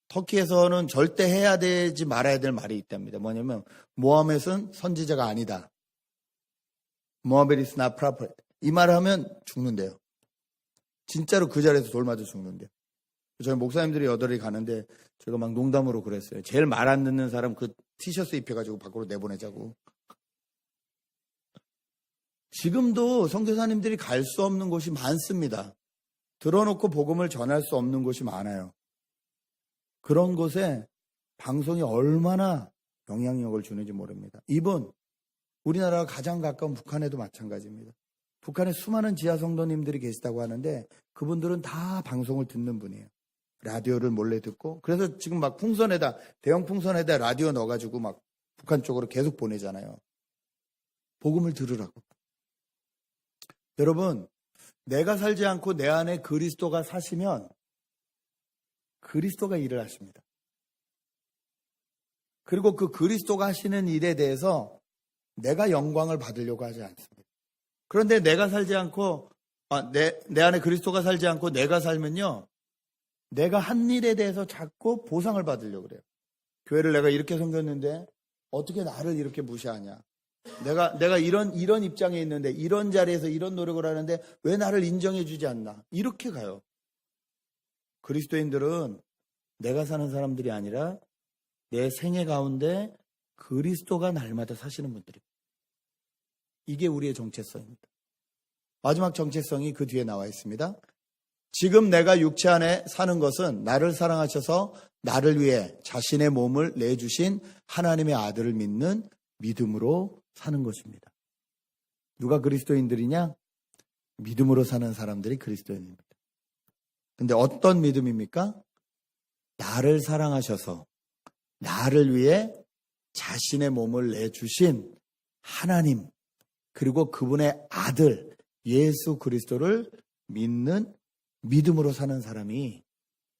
터키에서는 절대 해야 되지 말아야 될 말이 있답니다. 뭐냐면 모하멧은 선지자가 아니다. 모하멧 is not prophet. 이 말을 하면 죽는데요. 진짜로 그 자리에서 돌 맞아 죽는데요. 저희 목사님들이 여덟이 가는데 제가 막 농담으로 그랬어요. 제일 말 안 듣는 사람 그 티셔츠 입혀가지고 밖으로 내보내자고. 지금도 선교사님들이 갈 수 없는 곳이 많습니다. 들어놓고 복음을 전할 수 없는 곳이 많아요. 그런 곳에 방송이 얼마나 영향력을 주는지 모릅니다. 이분 우리나라가 가장 가까운 북한에도 마찬가지입니다. 북한에 수많은 지하 성도님들이 계시다고 하는데 그분들은 다 방송을 듣는 분이에요. 라디오를 몰래 듣고, 그래서 지금 막 풍선에다, 대형 풍선에다 라디오 넣어가지고 막 북한 쪽으로 계속 보내잖아요. 복음을 들으라고. 여러분, 내가 살지 않고 내 안에 그리스도가 사시면 그리스도가 일을 하십니다. 그리고 그 그리스도가 하시는 일에 대해서 내가 영광을 받으려고 하지 않습니다. 그런데 내가 살지 않고, 내 안에 그리스도가 살지 않고 내가 살면요, 내가 한 일에 대해서 자꾸 보상을 받으려고 그래요. 교회를 내가 이렇게 섬겼는데 어떻게 나를 이렇게 무시하냐. 내가 이런 입장에 있는데, 이런 자리에서 이런 노력을 하는데 왜 나를 인정해 주지 않나. 이렇게 가요. 그리스도인들은 내가 사는 사람들이 아니라 내 생애 가운데 그리스도가 날마다 사시는 분들입니다. 이게 우리의 정체성입니다. 마지막 정체성이 그 뒤에 나와 있습니다. 지금 내가 육체 안에 사는 것은 나를 사랑하셔서 나를 위해 자신의 몸을 내주신 하나님의 아들을 믿는 믿음으로 사는 것입니다. 누가 그리스도인들이냐? 믿음으로 사는 사람들이 그리스도인입니다. 근데 어떤 믿음입니까? 나를 사랑하셔서 나를 위해 자신의 몸을 내주신 하나님, 그리고 그분의 아들 예수 그리스도를 믿는 믿음으로 사는 사람이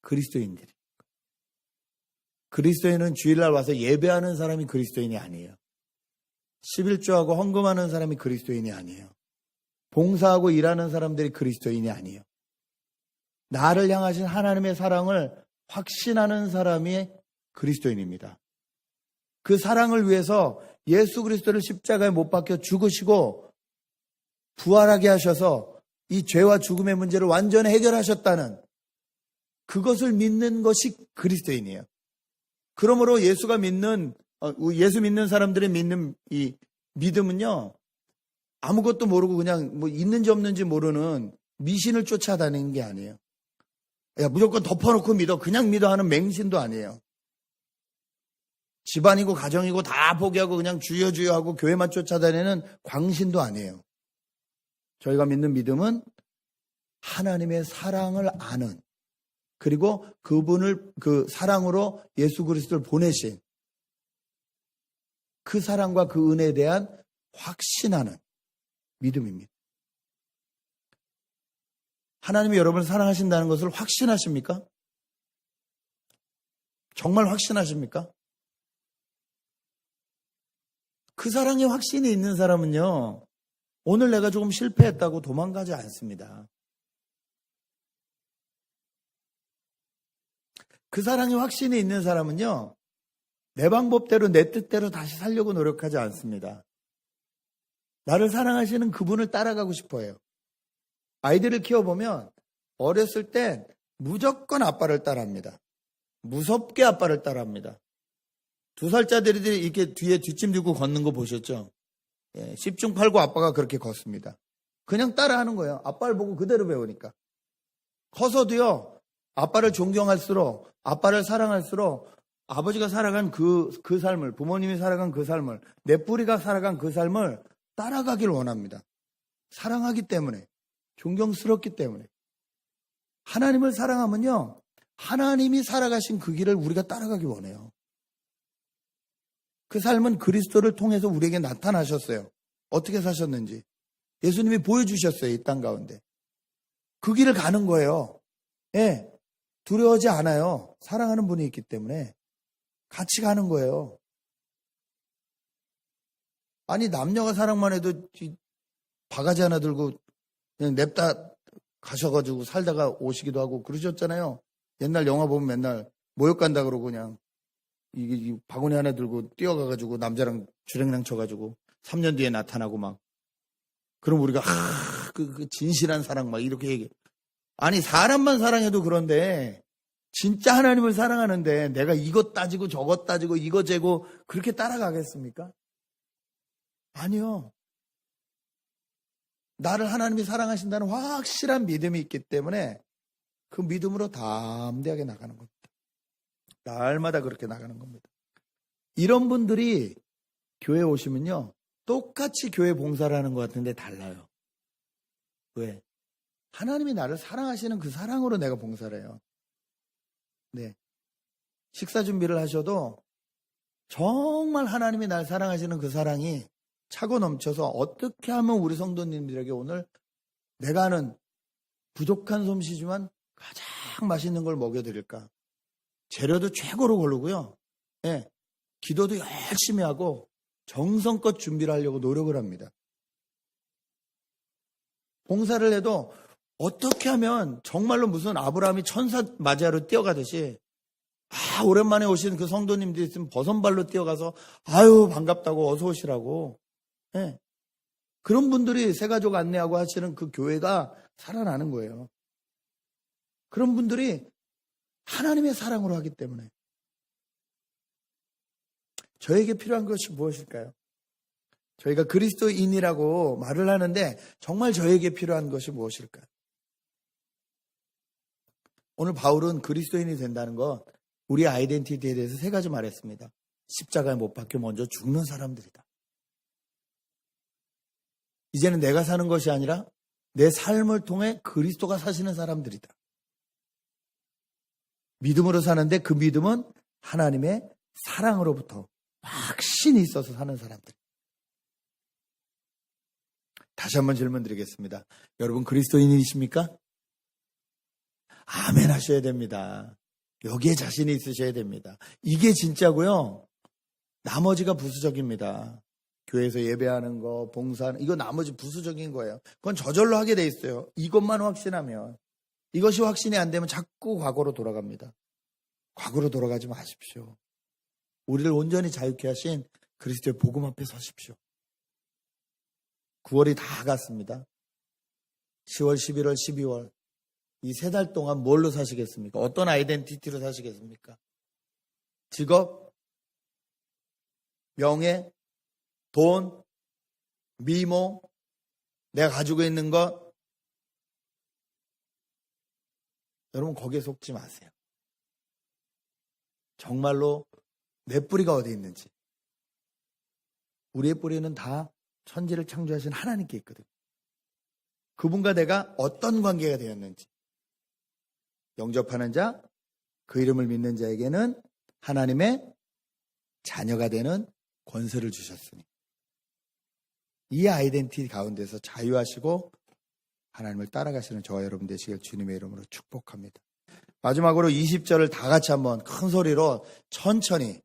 그리스도인들이에요. 그리스도인은 주일날 와서 예배하는 사람이 그리스도인이 아니에요. 11조하고 헌금하는 사람이 그리스도인이 아니에요. 봉사하고 일하는 사람들이 그리스도인이 아니에요. 나를 향하신 하나님의 사랑을 확신하는 사람이 그리스도인입니다. 그 사랑을 위해서 예수 그리스도를 십자가에 못 박혀 죽으시고 부활하게 하셔서 이 죄와 죽음의 문제를 완전히 해결하셨다는 그것을 믿는 것이 그리스도인이에요. 그러므로 예수 믿는 사람들의 믿는 이 믿음은요, 아무것도 모르고 그냥 뭐 있는지 없는지 모르는 미신을 쫓아다니는 게 아니에요. 야, 무조건 덮어놓고 믿어, 그냥 믿어 하는 맹신도 아니에요. 집안이고 가정이고 다 포기하고 그냥 주여 하고 교회만 쫓아다니는 광신도 아니에요. 저희가 믿는 믿음은 하나님의 사랑을 아는, 그리고 그분을 그 사랑으로 예수 그리스도를 보내신 그 사랑과 그 은혜에 대한 확신하는 믿음입니다. 하나님이 여러분을 사랑하신다는 것을 확신하십니까? 정말 확신하십니까? 그 사랑에 확신이 있는 사람은요, 오늘 내가 조금 실패했다고 도망가지 않습니다. 그 사랑에 확신이 있는 사람은요, 내 방법대로 내 뜻대로 다시 살려고 노력하지 않습니다. 나를 사랑하시는 그분을 따라가고 싶어요. 아이들을 키워보면 어렸을 땐 무조건 아빠를 따라합니다. 무섭게 아빠를 따라합니다. 2살짜리들이 이렇게 뒤에 뒷짐 들고 걷는 거 보셨죠? 10중8구 아빠가 그렇게 컸습니다. 그냥 따라하는 거예요. 아빠를 보고 그대로 배우니까. 커서도요, 아빠를 존경할수록, 아빠를 사랑할수록 아버지가 살아간 그 삶을, 부모님이 살아간 그 삶을, 내 뿌리가 살아간 그 삶을 따라가길 원합니다. 사랑하기 때문에, 존경스럽기 때문에. 하나님을 사랑하면요, 하나님이 살아가신 그 길을 우리가 따라가기 원해요. 그 삶은 그리스도를 통해서 우리에게 나타나셨어요. 어떻게 사셨는지. 예수님이 보여주셨어요, 이 땅 가운데. 그 길을 가는 거예요. 예, 두려워하지 않아요. 사랑하는 분이 있기 때문에. 같이 가는 거예요. 아니, 남녀가 사랑만 해도 바가지 하나 들고 그냥 냅다 가셔가지고 살다가 오시기도 하고 그러셨잖아요. 옛날 영화 보면 맨날 모욕 간다 그러고 그냥 이 바구니 하나 들고 뛰어가가지고 남자랑 주랭랑 쳐가지고 3년 뒤에 나타나고 막. 그럼 우리가 그 진실한 사랑 막 이렇게 얘기해. 아니, 사람만 사랑해도 그런데 진짜 하나님을 사랑하는데 내가 이것 따지고 저것 따지고 이거 재고 그렇게 따라가겠습니까? 아니요. 나를 하나님이 사랑하신다는 확실한 믿음이 있기 때문에 그 믿음으로 담대하게 나가는 겁니다. 날마다 그렇게 나가는 겁니다. 이런 분들이 교회에 오시면요, 똑같이 교회 봉사를 하는 것 같은데 달라요. 왜? 하나님이 나를 사랑하시는 그 사랑으로 내가 봉사를 해요. 네. 식사 준비를 하셔도 정말 하나님이 날 사랑하시는 그 사랑이 차고 넘쳐서 어떻게 하면 우리 성도님들에게 오늘 내가 아는 부족한 솜씨지만 가장 맛있는 걸 먹여드릴까. 재료도 최고로 고르고요. 네. 기도도 열심히 하고 정성껏 준비를 하려고 노력을 합니다. 봉사를 해도 어떻게 하면 정말로 무슨 아브라함이 천사 맞이하러 뛰어가듯이 오랜만에 오신 그 성도님들이 있으면 버선발로 뛰어가서 아유 반갑다고 어서 오시라고. 네. 그런 분들이 새가족 안내하고 하시는 그 교회가 살아나는 거예요. 그런 분들이 하나님의 사랑으로 하기 때문에. 저에게 필요한 것이 무엇일까요? 저희가 그리스도인이라고 말을 하는데 정말 저에게 필요한 것이 무엇일까요? 오늘 바울은 그리스도인이 된다는 것, 우리 아이덴티티에 대해서 세 가지 말했습니다. 십자가에 못 박혀 먼저 죽는 사람들이다. 이제는 내가 사는 것이 아니라 내 삶을 통해 그리스도가 사시는 사람들이다. 믿음으로 사는데 그 믿음은 하나님의 사랑으로부터 확신이 있어서 사는 사람들. 다시 한번 질문 드리겠습니다. 여러분 그리스도인이십니까? 아멘 하셔야 됩니다. 여기에 자신이 있으셔야 됩니다. 이게 진짜고요. 나머지가 부수적입니다. 교회에서 예배하는 거, 봉사하는 이거 나머지 부수적인 거예요. 그건 저절로 하게 돼 있어요. 이것만 확신하면. 이것이 확신이 안 되면 자꾸 과거로 돌아갑니다. 과거로 돌아가지 마십시오. 우리를 온전히 자유케 하신 그리스도의 복음 앞에 서십시오. 9월이 다 갔습니다. 10월, 11월, 12월 이 3달 동안 뭘로 사시겠습니까? 어떤 아이덴티티로 사시겠습니까? 직업, 명예, 돈, 미모, 내가 가지고 있는 것. 여러분 거기에 속지 마세요. 정말로 내 뿌리가 어디 있는지. 우리의 뿌리는 다 천지를 창조하신 하나님께 있거든요. 그분과 내가 어떤 관계가 되었는지. 영접하는 자, 그 이름을 믿는 자에게는 하나님의 자녀가 되는 권세를 주셨으니 이 아이덴티티 가운데서 자유하시고 하나님을 따라가시는 저와 여러분 되시길 주님의 이름으로 축복합니다. 마지막으로 20절을 다 같이 한번 큰 소리로 천천히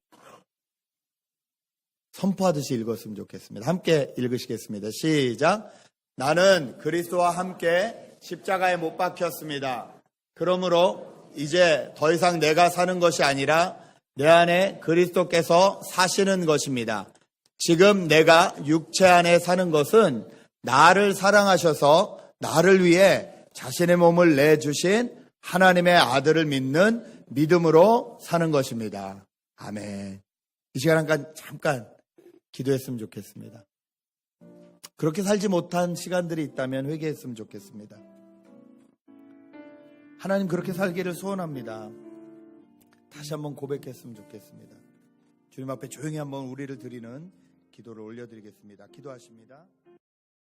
선포하듯이 읽었으면 좋겠습니다. 함께 읽으시겠습니다. 시작. 나는 그리스도와 함께 십자가에 못 박혔습니다. 그러므로 이제 더 이상 내가 사는 것이 아니라 내 안에 그리스도께서 사시는 것입니다. 지금 내가 육체 안에 사는 것은 나를 사랑하셔서 나를 위해 자신의 몸을 내주신 하나님의 아들을 믿는 믿음으로 사는 것입니다. 아멘. 이 시간 잠깐 기도했으면 좋겠습니다. 그렇게 살지 못한 시간들이 있다면 회개했으면 좋겠습니다. 하나님 그렇게 살기를 소원합니다. 다시 한번 고백했으면 좋겠습니다. 주님 앞에 조용히 한번 우리를 드리는 기도를 올려드리겠습니다. 기도하십니다.